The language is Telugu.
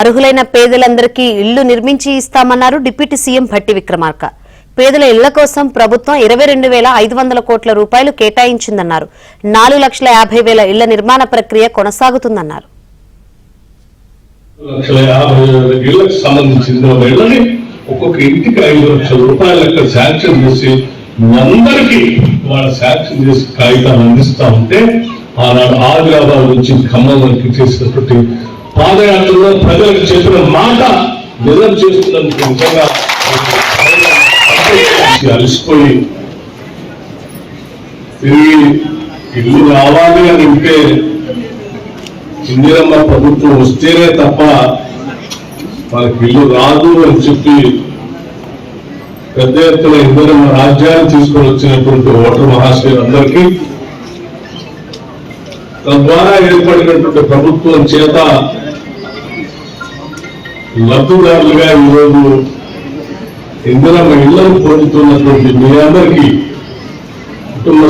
అర్హులైన పేదలందరికీ ఇళ్లు నిర్మించి ఇస్తామన్నారు డిప్యూటీ సీఎం భట్టి విక్రమార్క. పేదల ఇళ్ల కోసం ప్రభుత్వం 22,500 కోట్ల రూపాయలు కేటాయించిందన్నారు. 4,50,000 ఇళ్ల నిర్మాణ ప్రక్రియ కొనసాగుతుందన్నారు. ఒక్కొక్క ఇంటికి 5 లక్షల రూపాయలు లెక్క శాంక్షన్ చేసి అందరికీ వాళ్ళ శాంక్షన్ చేసి కాగితాలు అందిస్తా ఉంటే ఆనాడు ఆదిలాబాద్ నుంచి ఖమ్మం వరకు చేసినటువంటి పాదయాత్రలో ప్రజలకు చెప్పిన మాట నిజం చేస్తున్నందుకు నిజంగా అలసిపోయి తిరిగి ఇల్లు రావాలి అని ఉంటే ఇందిరమ్మ ప్రభుత్వం వస్తేనే తప్ప వాళ్ళకి ఇల్లు రాదు అని చెప్పి పెద్ద ఎత్తున ఇందిరమ్మ రాజ్యాన్ని తీసుకొని వచ్చినటువంటి ఓటర్ మహాశయులందరికీ తద్వారా ఏర్పడినటువంటి ప్రభుత్వం చేత లబ్ధిదారులుగా ఈరోజు ఇందిరమ్మ ఇళ్లను పొందుతున్నటువంటి మీ అందరికీ కుటుంబ